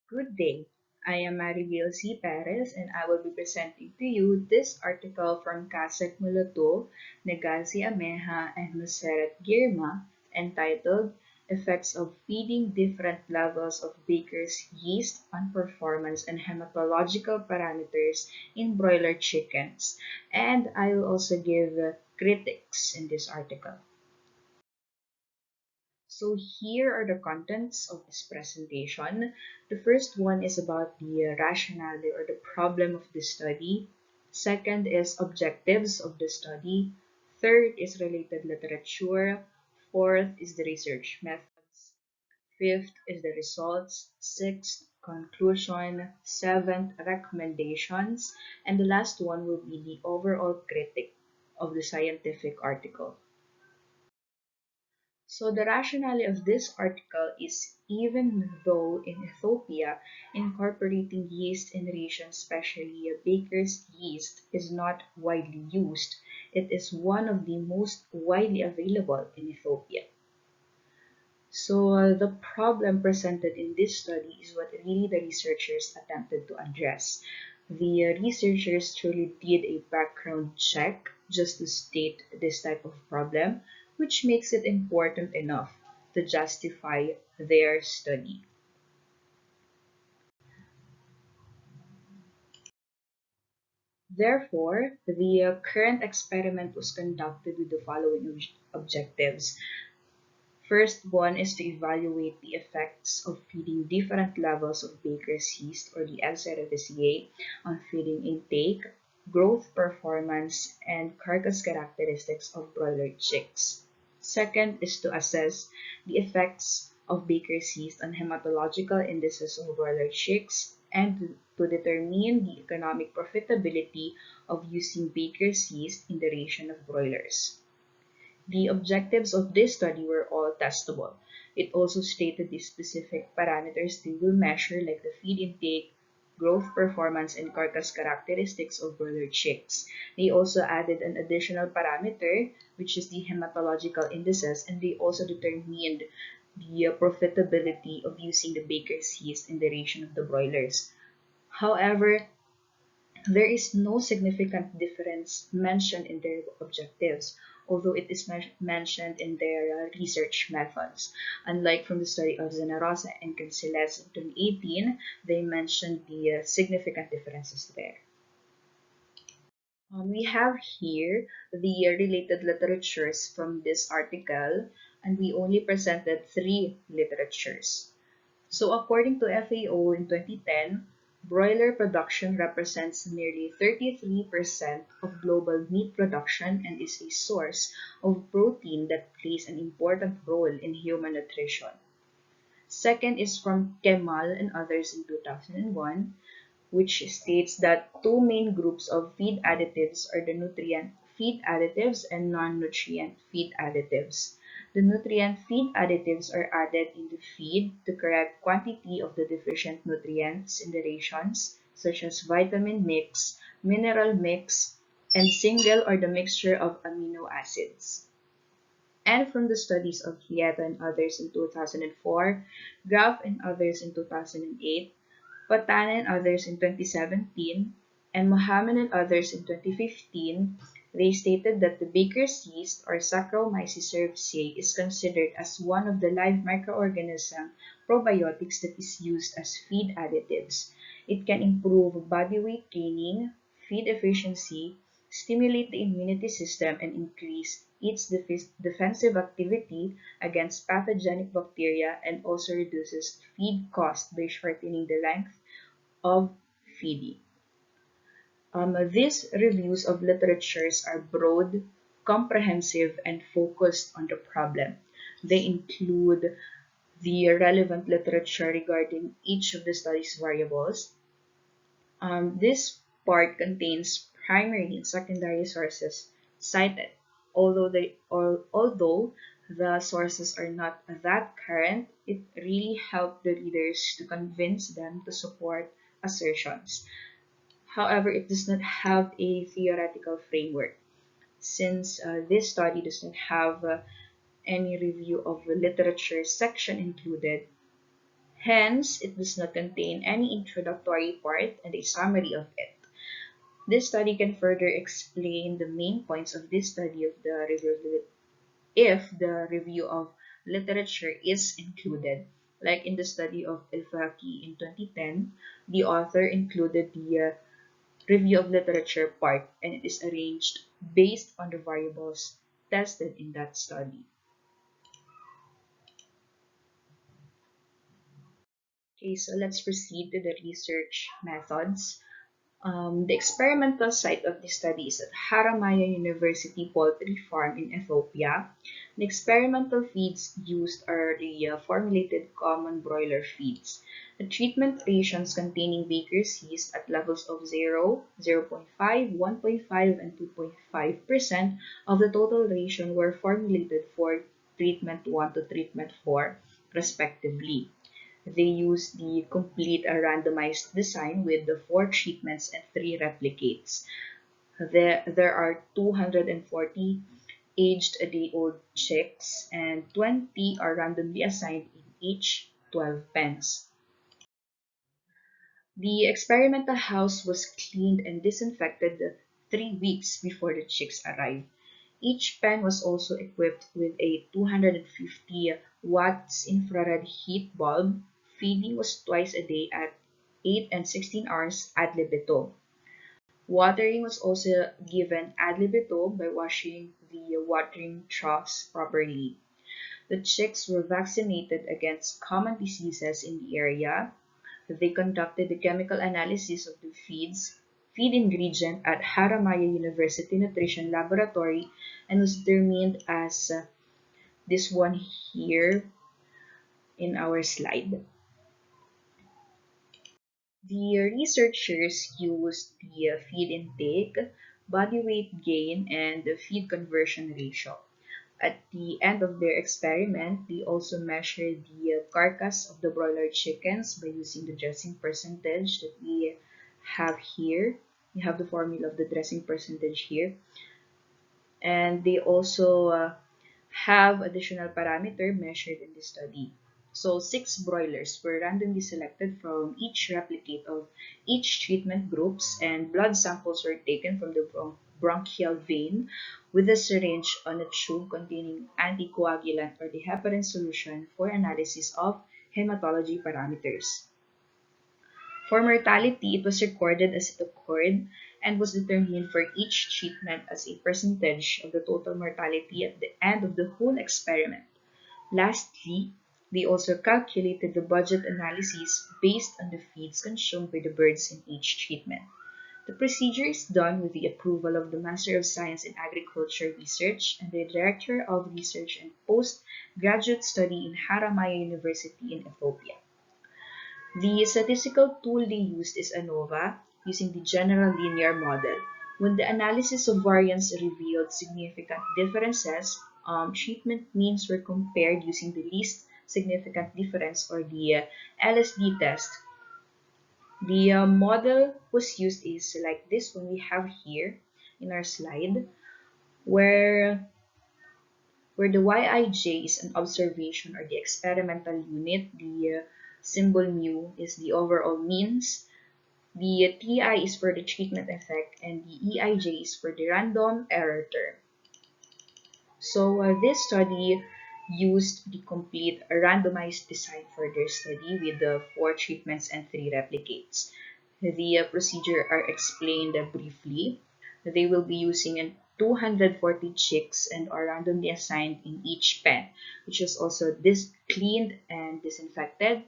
Good day. I am Maribel C. Perez and I will be presenting to you this article from Kasek Muluto, Negazi Ameja, and Museret Girma entitled Effects of Feeding Different Levels of Baker's Yeast on Performance and Hematological Parameters in Broiler Chickens. And I will also give critics in this article. So here are the contents of this presentation. The first one is about the rationale or the problem of the study. Second is objectives of the study. Third is related literature. Fourth is the research methods. Fifth is the results. Sixth, conclusion. Seventh, recommendations. And the last one will be the overall critique of the scientific article. So the rationale of this article is even though in Ethiopia, incorporating yeast in ration, especially a baker's yeast, is not widely used, it is one of the most widely available in Ethiopia. So the problem presented in this study is what really the researchers attempted to address. The researchers truly did a background check just to state this type of problem, which makes it important enough to justify their study. Therefore, the current experiment was conducted with the following objectives. First one is to evaluate the effects of feeding different levels of Baker's yeast or the L-Cerevisiae on feeding intake, growth performance, and carcass characteristics of broiler chicks. Second is to assess the effects of Baker's yeast on hematological indices of broiler chicks and to determine the economic profitability of using Baker's yeast in the ration of broilers. The objectives of this study were all testable. It also stated the specific parameters they will measure, like the feed intake, growth performance, and carcass characteristics of broiler chicks. They also added an additional parameter, which is the hematological indices, and they also determined the profitability of using the baker's yeast in the ration of the broilers. However, there is no significant difference mentioned in their objectives, although it is mentioned in their research methods. Unlike from the study of Zenarosa and Cancelles in 2018, they mentioned the significant differences there. We have here the related literatures from this article, and we only presented three literatures. So according to FAO in 2010, broiler production represents nearly 33% of global meat production and is a source of protein that plays an important role in human nutrition. Second is from Kemal and others in 2001, which states that two main groups of feed additives are the nutrient feed additives and non-nutrient feed additives. The nutrient feed additives are added in the feed to correct quantity of the deficient nutrients in the rations, such as vitamin mix, mineral mix, and single or the mixture of amino acids. And from the studies of Lieto and others in 2004, Graf and others in 2008, Patana and others in 2017, and Mohammed and others in 2015, they stated that the baker's yeast or Saccharomyces cerevisiae is considered as one of the live microorganism probiotics that is used as feed additives. It can improve body weight gaining, feed efficiency, stimulate the immunity system, and increase its defensive activity against pathogenic bacteria, and also reduces feed cost by shortening the length of feeding. These reviews of literatures are broad, comprehensive, and focused on the problem. They include the relevant literature regarding each of the study's variables. This part contains primary and secondary sources cited, although the sources are not that current, it really helped the readers to convince them to support assertions. However, it does not have a theoretical framework. Since this study does not have any review of the literature section included, Hence, it does not contain any introductory part and a summary of it. This study can further explain the main points of this study of the review if the review of literature is included. Like in the study of El-Faki in 2010, the author included the review of literature part, and it is arranged based on the variables tested in that study. Okay, so let's proceed to the research methods. The experimental site of this study is at Haramaya University Poultry Farm in Ethiopia. The experimental feeds used are the formulated common broiler feeds. The treatment rations containing baker's yeast at levels of 0, 0.5, 1.5, and 2.5% of the total ration were formulated for treatment 1 to treatment 4, respectively. They use the complete randomized design with the 4 treatments and 3 replicates. There are 240 aged a day old chicks and 20 are randomly assigned in each 12 pens. The experimental house was cleaned and disinfected 3 weeks before the chicks arrived. Each pen was also equipped with a 250 watts infrared heat bulb. Feeding was twice a day at 8 and 16 hours ad libitum. Watering was also given ad libitum by washing the watering troughs properly. The chicks were vaccinated against common diseases in the area. They conducted the chemical analysis of the feed ingredient at Haramaya University Nutrition Laboratory and was determined as this one here in our slide. The researchers used the feed intake, body weight gain, and the feed conversion ratio. At the end of their experiment, they also measured the carcass of the broiler chickens by using the dressing percentage that we have here. We have the formula of the dressing percentage here. And they also have additional parameter measured in this study. So 6 broilers were randomly selected from each replicate of each treatment groups, and blood samples were taken from the bronchial vein with a syringe on a tube containing anticoagulant or the heparin solution for analysis of hematology parameters. For mortality, it was recorded as it occurred and was determined for each treatment as a percentage of the total mortality at the end of the whole experiment. Lastly, they also calculated the budget analysis based on the feeds consumed by the birds in each treatment. The procedure is done with the approval of the Master of Science in Agriculture Research and the Director of Research and Postgraduate Study in Haramaya University in Ethiopia. The statistical tool they used is ANOVA, using the general linear model. When the analysis of variance revealed significant differences, treatment means were compared using the least significant difference or the LSD test. The model was used is like this one we have here in our slide, where the Yij is an observation or the experimental unit, the symbol mu is the overall means, the Ti is for the treatment effect, and the Eij is for the random error term. So this study used the complete randomized design for their study with the 4 treatments and 3 replicates. The procedure are explained briefly. They will be using 240 chicks and are randomly assigned in each pen, which is also cleaned and disinfected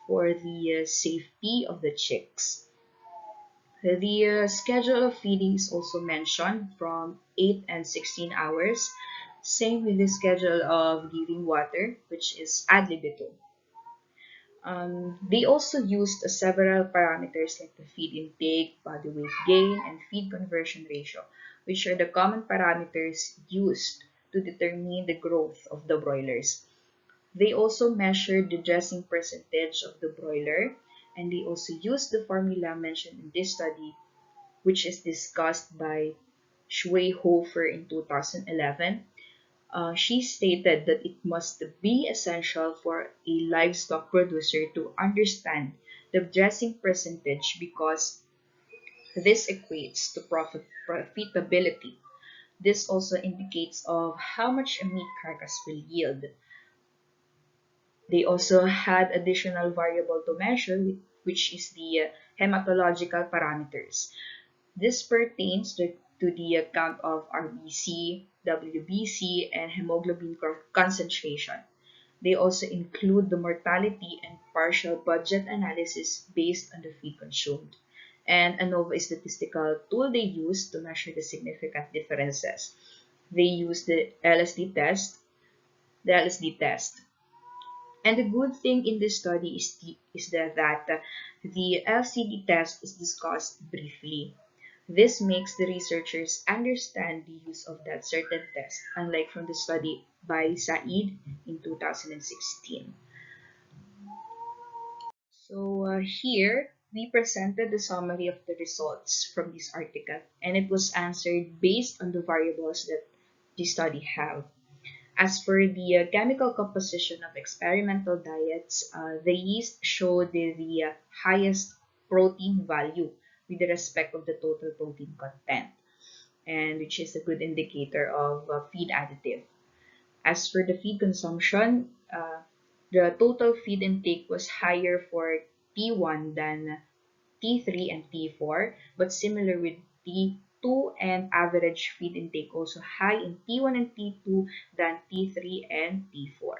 for the safety of the chicks. The schedule of feeding is also mentioned from 8 and 16 hours. Same with the schedule of giving water, which is ad libitum. They also used several parameters like the feed intake, body weight gain, and feed conversion ratio, which are the common parameters used to determine the growth of the broilers. They also measured the dressing percentage of the broiler, and they also used the formula mentioned in this study, which is discussed by Schweihofer in 2011. She stated that it must be essential for a livestock producer to understand the dressing percentage because this equates to profitability. This also indicates of how much a meat carcass will yield. They also had additional variable to measure, which is the hematological parameters. This pertains to the count of RBC, WBC, and hemoglobin concentration. They also include the mortality and partial budget analysis based on the feed consumed. And ANOVA is the statistical tool they use to measure the significant differences. They use the LSD test. And the good thing in this study is that the LCD test is discussed briefly. This makes the researchers understand the use of that certain test, unlike from the study by Said in 2016. So here, we presented the summary of the results from this article, and it was answered based on the variables that the study have. As for the chemical composition of experimental diets, the yeast showed the highest protein value with respect of the total protein content, and which is a good indicator of feed additive. As for the feed consumption, the total feed intake was higher for T1 than T3 and T4, but similar with T2, and average feed intake also high in T1 and T2 than T3 and T4.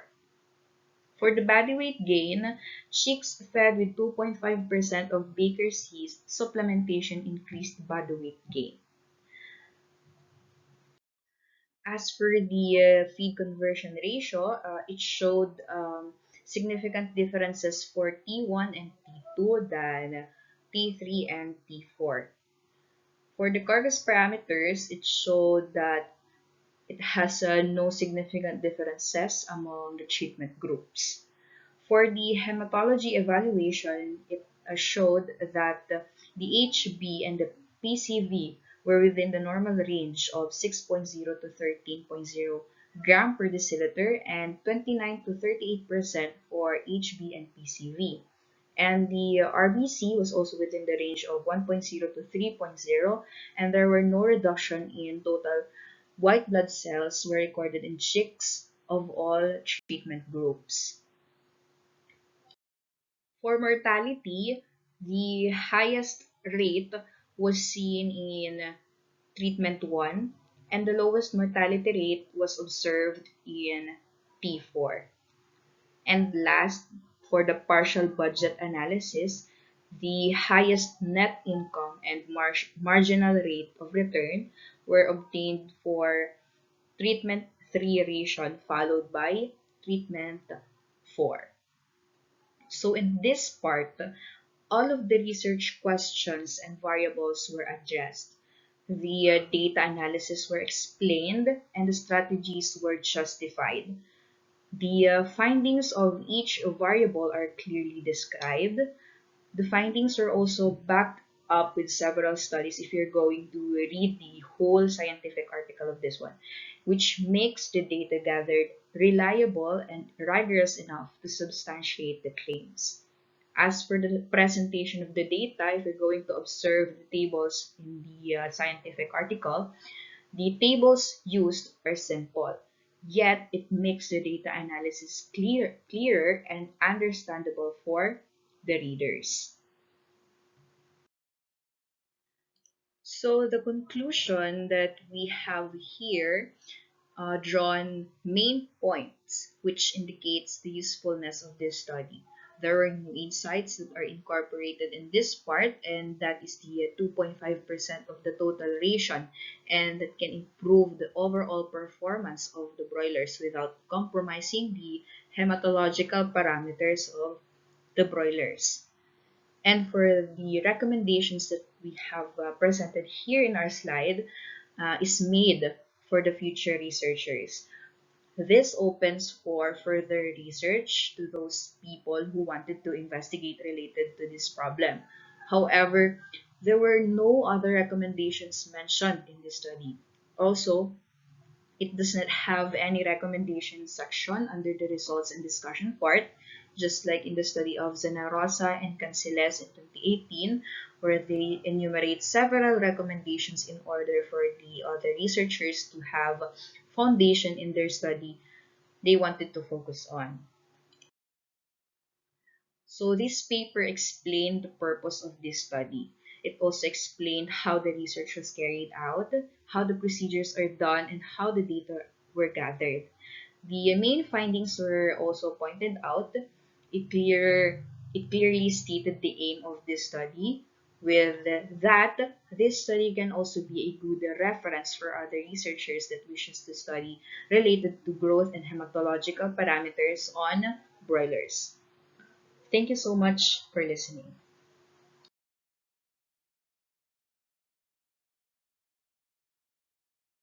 For the body weight gain, chicks fed with 2.5% of baker's yeast supplementation increased body weight gain. As for the feed conversion ratio, it showed significant differences for T1 and T2 than T3 and T4. For the carcass parameters, it showed that it has no significant differences among the treatment groups. For the hematology evaluation, it showed that the HB and the PCV were within the normal range of 6.0 to 13.0 gram per deciliter and 29 to 38% for HB and PCV. And the RBC was also within the range of 1.0 to 3.0, and there were no reduction in total white blood cells were recorded in chicks of all treatment groups. For mortality, the highest rate was seen in treatment 1, and the lowest mortality rate was observed in T4. And last, for the partial budget analysis, the highest net income and marginal rate of return were obtained for treatment 3 ration followed by treatment 4. So in this part, all of the research questions and variables were addressed. The data analysis were explained and the strategies were justified. The findings of each variable are clearly described. The findings are also backed up with several studies if you're going to read the whole scientific article of this one, which makes the data gathered reliable and rigorous enough to substantiate the claims. As for the presentation of the data, if you're going to observe the tables in the scientific article, the tables used are simple, yet it makes the data analysis clearer and understandable for the readers. So the conclusion that we have here drawn main points which indicates the usefulness of this study. There are new insights that are incorporated in this part, and that is the 2.5% of the total ration, and that can improve the overall performance of the broilers without compromising the hematological parameters of the broilers. And for the recommendations that we have presented here in our slide is made for the future researchers. This opens for further research to those people who wanted to investigate related to this problem. However, there were no other recommendations mentioned in this study. Also, It does not have any recommendation section under the results and discussion part, just like in the study of Zanarosa and Canceles in 2018, where they enumerate several recommendations in order for the researchers to have foundation in their study they wanted to focus on. So this paper explained the purpose of this study. It also explained how the research was carried out, how the procedures are done, and how the data were gathered. The main findings were also pointed out. It, clear, it clearly stated the aim of this study. With that, this study can also be a good reference for other researchers that wishes to study related to growth and hematological parameters on broilers. Thank you so much for listening.